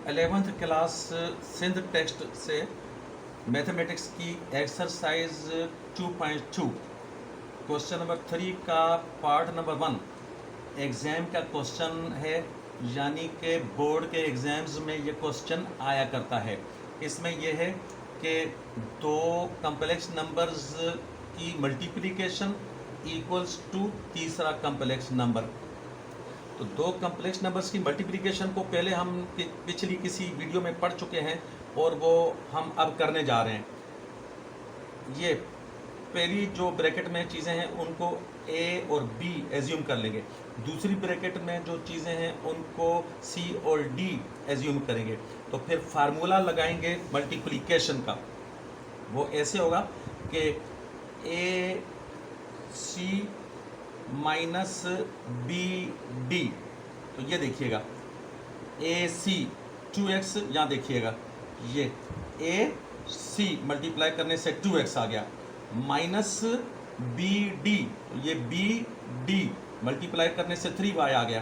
11th class Sindh text से mathematics की exercise 2.2 question number 3 का पार्ट नंबर 1 एग्ज़ाम का क्वेश्चन है, यानी कि बोर्ड के एग्ज़ाम्स में ये क्वेश्चन आया करता है। इसमें यह है कि दो कम्प्लेक्स नंबर्स की मल्टीप्लिकेशन इक्वल्स टू तीसरा कम्प्लेक्स नंबर। तो दो कम्प्लेक्स नंबर्स की मल्टीप्लिकेशन को पहले हम पिछली किसी वीडियो में पढ़ चुके हैं और वो हम अब करने जा रहे हैं। ये पहली जो ब्रैकेट में चीज़ें हैं उनको ए और बी एज्यूम कर लेंगे, दूसरी ब्रैकेट में जो चीज़ें हैं उनको सी और डी एज्यूम करेंगे। तो फिर फार्मूला लगाएंगे मल्टीप्लिकेशन का। वो ऐसे होगा कि ए सी माइनस बी डी। तो ये देखिएगा ए सी 2x, यहाँ देखिएगा ये ए सी मल्टीप्लाई करने से 2x आ गया, माइनस बी डी, तो ये बी डी मल्टीप्लाई करने से 3y आ गया।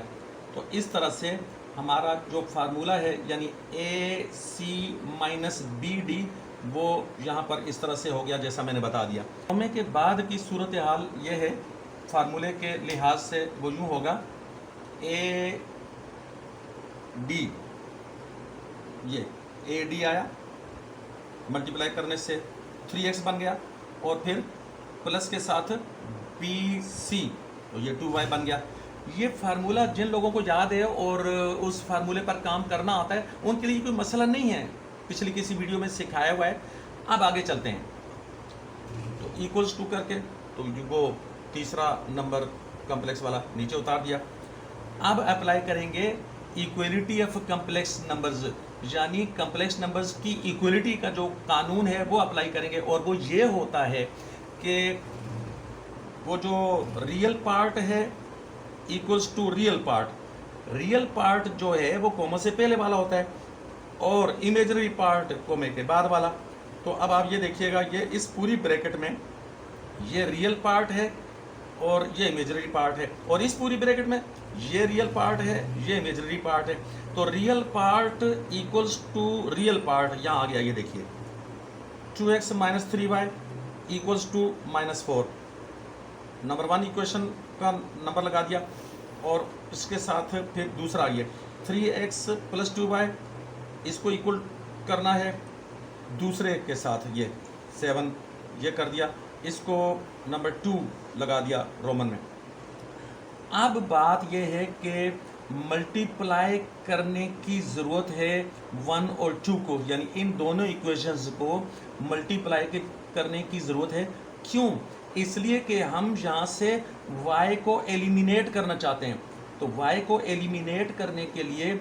तो इस तरह से हमारा जो फार्मूला है यानी ए सी माइनस बी डी वो यहाँ पर इस तरह से हो गया जैसा मैंने बता दिया। होने के बाद की सूरत हाल ये है फार्मूले के लिहाज से, वो यूँ होगा ए डी, ये ए डी आया, मल्टीप्लाई करने से 3x बन गया और फिर प्लस के साथ बी सी, तो ये 2y बन गया। ये फार्मूला जिन लोगों को याद है और उस फार्मूले पर काम करना आता है उनके लिए कोई मसला नहीं है, पिछली किसी वीडियो में सिखाया हुआ है। अब आगे चलते हैं। तो इक्वल्स टू करके तो वो तीसरा नंबर कम्प्लेक्स वाला नीचे उतार दिया। अब अप्लाई करेंगे इक्वलिटी ऑफ कम्प्लेक्स नंबर्स, यानी कम्प्लेक्स नंबर्स की इक्वलिटी का जो कानून है वो अप्लाई करेंगे। और वो ये होता है कि वो जो रियल पार्ट है equals to real part, real part जो है वो कोमा से पहले वाला होता है और इमेजिनरी पार्ट कोमे के बाद वाला। तो अब आप ये देखिएगा, ये इस पूरी ब्रैकेट में ये रियल पार्ट है और ये इमेजिनरी पार्ट है, और इस पूरी ब्रैकेट में ये रियल पार्ट है, ये इमेजिनरी पार्ट है। तो real part equals to real part यहाँ आ गया, ये देखिए 2x minus 3y equals to -4। Number 1 equation का नंबर लगा दिया और इसके साथ फिर दूसरा ये 3x प्लस 2y, इसको इक्वल करना है दूसरे के साथ ये 7, ये कर दिया, इसको नंबर 2 लगा दिया रोमन में। अब बात यह है कि मल्टीप्लाई करने की ज़रूरत है 1 और 2 को, यानी इन दोनों इक्वेशंस को मल्टीप्लाई करने की ज़रूरत है। क्यों? इसलिए कि हम यहाँ से y को एलिमिनेट करना चाहते हैं। तो y को एलिमिनेट करने के लिए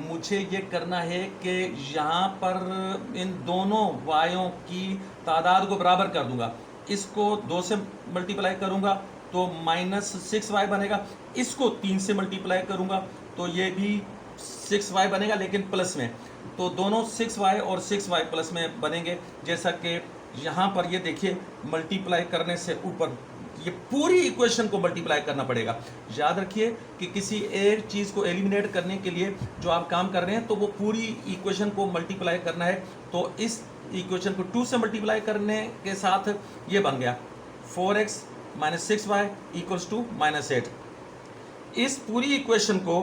मुझे ये करना है कि यहाँ पर इन दोनों वायों की तादाद को बराबर कर दूंगा। इसको 2 से मल्टीप्लाई करूंगा तो -6y बनेगा, इसको 3 से मल्टीप्लाई करूंगा तो ये भी 6y बनेगा लेकिन प्लस में। तो दोनों 6y और 6y प्लस में बनेंगे, जैसा कि यहाँ पर ये देखिए मल्टीप्लाई करने से ऊपर ये पूरी इक्वेशन को मल्टीप्लाई करना पड़ेगा। याद रखिए कि किसी एक चीज़ को एलिमिनेट करने के लिए जो आप काम कर रहे हैं तो वो पूरी इक्वेशन को मल्टीप्लाई करना है। तो इस इक्वेशन को 2 से मल्टीप्लाई करने के साथ ये बन गया 4x minus 6y equals to -8। इस पूरी इक्वेशन को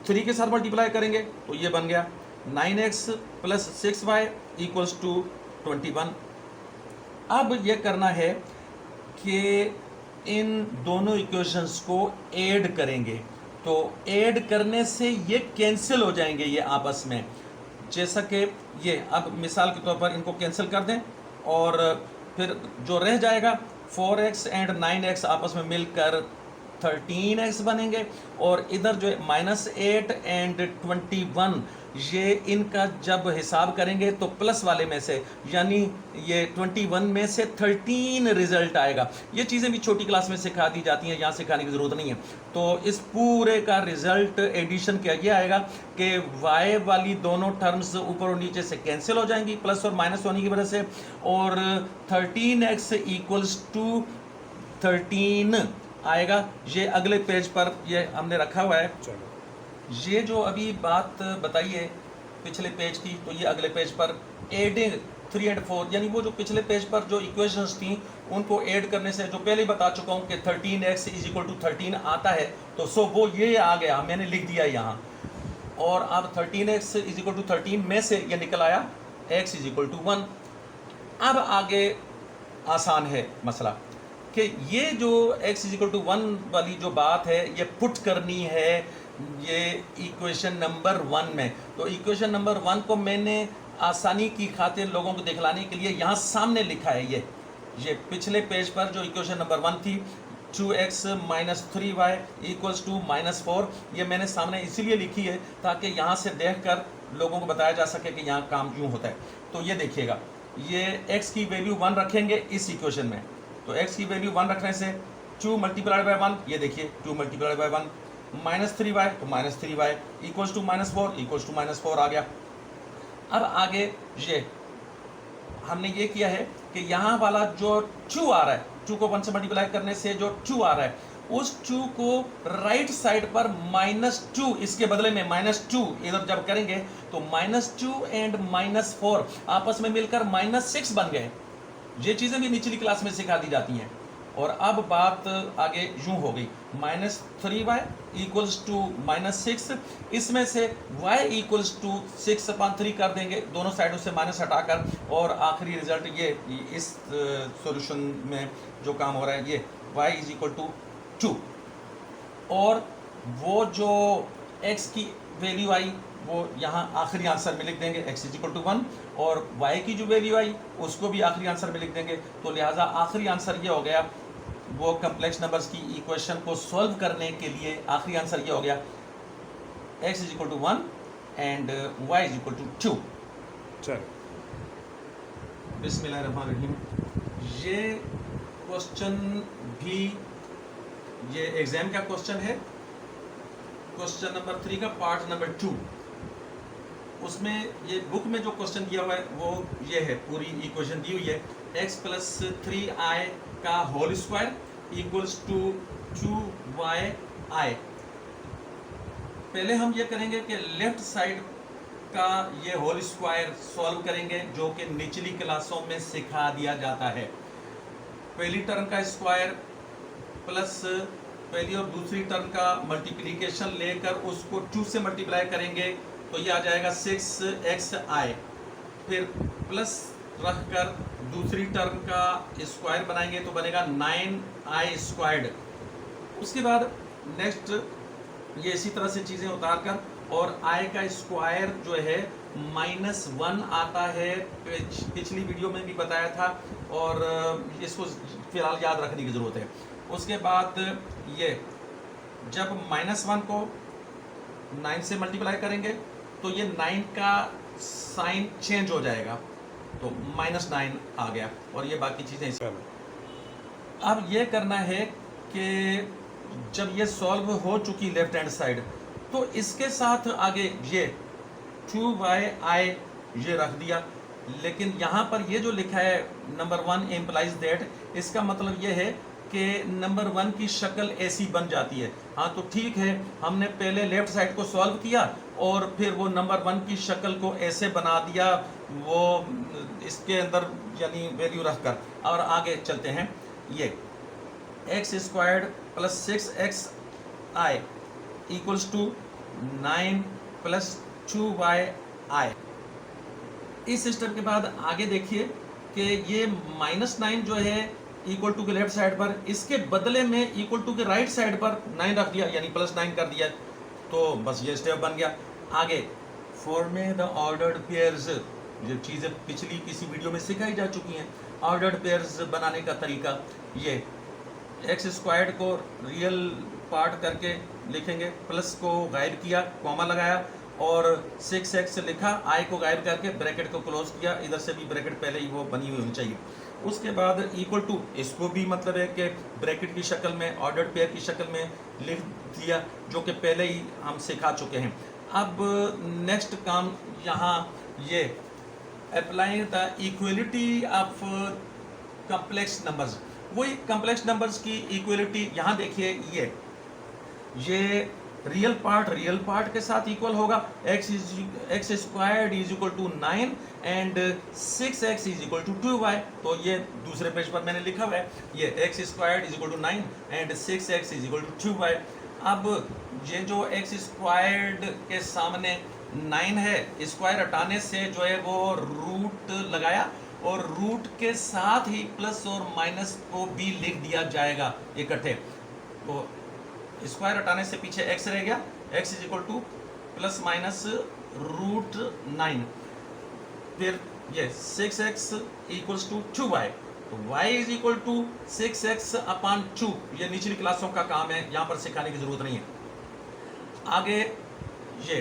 3 के साथ मल्टीप्लाई करेंगे तो ये बन गया 9x plus 6y equals to 21। अब ये करना है कि इन दोनों इक्वेशंस को ऐड करेंगे। तो ऐड करने से ये कैंसिल हो जाएंगे ये आपस में, जैसा कि ये अब मिसाल के तौर पर इनको कैंसिल कर दें और फिर जो रह जाएगा 4x एंड 9x आपस में मिलकर 13x बनेंगे, और इधर जो है -8 एंड 21 ये इनका जब हिसाब करेंगे तो प्लस वाले में से यानी ये 21 में से 13 रिजल्ट आएगा। ये चीज़ें भी छोटी क्लास में सिखा दी जाती हैं, यहाँ सिखाने की ज़रूरत नहीं है। तो इस पूरे का रिजल्ट एडिशन क्या ये आएगा कि y वाली दोनों टर्म्स ऊपर और नीचे से कैंसिल हो जाएंगी प्लस और माइनस होने की वजह से, और 13x इक्वल्स टू 13 आएगा। ये अगले पेज पर ये हमने रखा हुआ है। ये जो अभी बात बताई है पिछले पेज की, तो ये अगले पेज पर एडिंग 3 and 4, यानी वो जो पिछले पेज पर जो इक्वेशंस थी उनको ऐड करने से, जो पहले बता चुका हूँ कि 13x = 13 आता है, तो सो वो ये आ गया, मैंने लिख दिया यहाँ। और अब 13x = 13 में से ये निकल आया x = 1। अब आगे आसान है मसला कि ये जो x = 1 वाली जो बात है ये पुट करनी है ये इक्वेशन नंबर 1 में। तो इक्वेशन नंबर 1 को मैंने आसानी की खातिर लोगों को दिखलाने के लिए यहाँ सामने लिखा है। ये पिछले पेज पर जो इक्वेशन नंबर 1 थी 2x - 3y = -4, ये मैंने सामने इसीलिए लिखी है ताकि यहाँ से देखकर लोगों को बताया जा सके कि यहाँ काम क्यों होता है। तो ये देखिएगा, ये x की वैल्यू 1 रखेंगे इस इक्वेशन में, तो x की वैल्यू 1 रखने से 2 × 1, ये देखिए 2 × 1 -3y, तो -3y = -4 आ गया। अब आगे ये हमने ये किया है कि यहाँ वाला जो 2 आ रहा है, 2 को 1 से मल्टीप्लाई करने से जो 2 आ रहा है, उस 2 को राइट साइड पर -2, इसके बदले में -2 इधर जब करेंगे तो -2 एंड -4 आपस में मिलकर -6 बन गए। ये चीज़ें भी निचली क्लास में सिखा दी जाती हैं। और अब बात आगे यूं हो गई, -3y = -6, इसमें से y = 6/3 कर देंगे, दोनों साइडों से माइनस हटाकर, और आखिरी रिजल्ट ये इस सॉल्यूशन में जो काम हो रहा है ये y = 2। और वो जो x की वैल्यू आई वो यहाँ आखिरी आंसर में लिख देंगे, x = 1, और y की जो वैल्यू आई उसको भी आखिरी आंसर में लिख देंगे। तो लिहाजा आखिरी आंसर ये हो गया, वो कम्प्लेक्स नंबर्स की इक्वेशन को सॉल्व करने के लिए आखिरी आंसर ये हो गया x = 1 एंड y = 2। चल बिस्मिल्लाहिर्रहमानिर्रहीम। ये क्वेश्चन भी ये एग्जाम का क्वेश्चन है, क्वेश्चन नंबर 3 का पार्ट नंबर 2। उसमें ये बुक में जो क्वेश्चन दिया हुआ है वो ये है, पूरी इक्वेशन दी हुई है, x + 3i का होल स्क्वायर = 2y(i). पहले हम ये करेंगे कि लेफ्ट साइड का ये होल स्क्वायर सॉल्व करेंगे, जो कि निचली क्लासों में सिखा दिया जाता है। पहली टर्म का स्क्वायर प्लस पहली और दूसरी टर्म का मल्टीप्लिकेशन लेकर उसको 2 से मल्टीप्लाई करेंगे तो ये आ जाएगा 6xi, फिर प्लस रखकर दूसरी टर्म का स्क्वायर बनाएंगे तो बनेगा 9i²। उसके बाद नेक्स्ट ये इसी तरह से चीज़ें उतार कर, और i का स्क्वायर जो है -1 आता है, पिछली वीडियो में भी बताया था, और इसको फिलहाल याद रखने की ज़रूरत है। उसके बाद ये जब -1 को 9 से मल्टीप्लाई करेंगे तो ये 9 का साइन चेंज हो जाएगा, तो -9 आ गया, और ये बाकी चीज़ें इसमें। अब ये करना है कि जब ये सॉल्व हो चुकी लेफ्ट हैंड साइड, तो इसके साथ आगे ये 2y(i) ये रख दिया, लेकिन यहाँ पर ये जो लिखा है नंबर 1 इम्प्लाइज दैट, इसका मतलब ये है कि नंबर 1 की शक्ल ऐसी बन जाती है। हाँ तो ठीक है, हमने पहले लेफ्ट साइड को सॉल्व किया और फिर वो नंबर 1 की शक्ल को ऐसे बना दिया, वो इसके अंदर यानी वैल्यू रखकर। और आगे चलते हैं, ये x² + 6xi = 9 + 2y(i). इस सिस्टम के बाद आगे देखिए कि ये -9 जो है इक्वल टू के लेफ्ट साइड पर, इसके बदले में इक्वल टू के राइट साइड पर 9 रख दिया, यानी +9 कर दिया, तो बस ये स्टेप बन गया। आगे फॉर्मेट द ऑर्डर्ड पेयर्स, जो चीज़ें पिछली किसी वीडियो में सिखाई जा चुकी हैं, ऑर्डर्ड पेयर्स बनाने का तरीका, ये x² को रियल पार्ट करके लिखेंगे, प्लस को गायब किया, कॉमा लगाया, और 6x लिखा, i को गायब करके ब्रैकेट को क्लोज किया, इधर से भी ब्रैकेट पहले ही वो बनी हुई होनी चाहिए। उसके बाद इक्वल टू, इसको भी मतलब है कि ब्रैकेट की शक्ल में, ऑर्डर्ड पेयर की शक्ल में लिख दिया, जो कि पहले ही हम सिखा चुके हैं। अब नेक्स्ट काम यहाँ ये applying the equality of complex numbers, वही कम्प्लेक्स नंबर्स की इक्वलिटी। यहाँ देखिए ये रियल पार्ट के साथ इक्वल होगा, x squared is equal to 9 and 6x is equal to 2y। तो ये दूसरे पेज पर मैंने लिखा हुआ है, ये x squared is equal to 9 and 6x is equal to 2y। अब ये जो एक्स स्क्वायर्ड के सामने 9 है, स्क्वायर हटाने से जो है वो रूट लगाया और रूट के साथ ही प्लस और माइनस को भी लिख दिया जाएगा इकट्ठे। तो स्क्वायर हटाने से पीछे x रह गया, x is equal to plus minus root 9, फिर ये 6x इक्वल्स टू 2y, तो y is equal to 6x upon 2। ये निचली क्लासों का काम है, यहाँ पर सिखाने की जरूरत नहीं है। आगे ये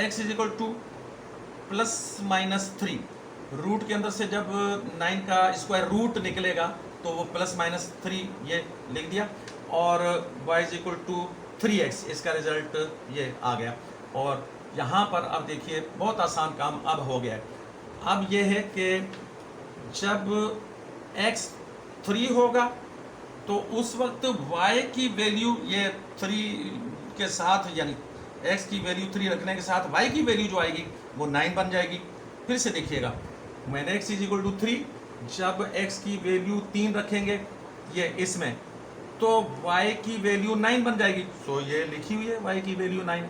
x is equal to plus minus 3, root के अंदर से जब 9 का स्क्वायर रूट निकलेगा तो वो प्लस माइनस 3 ये लिख दिया, और y is equal to 3x, इसका रिजल्ट ये आ गया। और यहाँ पर अब देखिए बहुत आसान काम अब हो गया है। अब ये है कि जब x 3 होगा तो उस वक्त y की वैल्यू ये 3 के साथ, यानी x की वैल्यू 3 रखने के साथ y की वैल्यू जो आएगी वो 9 बन जाएगी। फिर से देखिएगा, मैंने x इज इक्वल टू 3, जब x की वैल्यू 3 रखेंगे ये इसमें, तो y की वैल्यू 9 बन जाएगी। सो ये लिखी हुई है y की वैल्यू 9।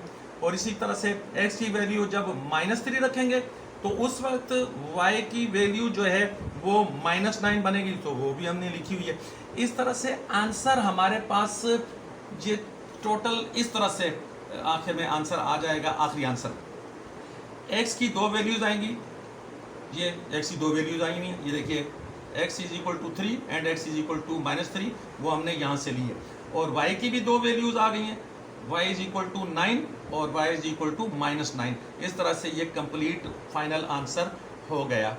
और इसी तरह से x की वैल्यू जब -3 रखेंगे तो उस वक्त y की वैल्यू जो है वो -9 बनेगी, तो वो भी हमने लिखी हुई है। इस तरह से आंसर हमारे पास ये टोटल इस तरह से आखिर में आंसर आ जाएगा। आखिरी आंसर x की 2 वैल्यूज आएंगी, ये x की 2 वैल्यूज आएंगी, ये देखिए x is equal to 3 and x is equal to -3, वो हमने यहाँ से ली है। और y की भी 2 वैल्यूज आ गई हैं, y इज इक्वल टू 9 और y इज इक्वल टू -9। इस तरह से ये कंप्लीट फाइनल आंसर हो गया।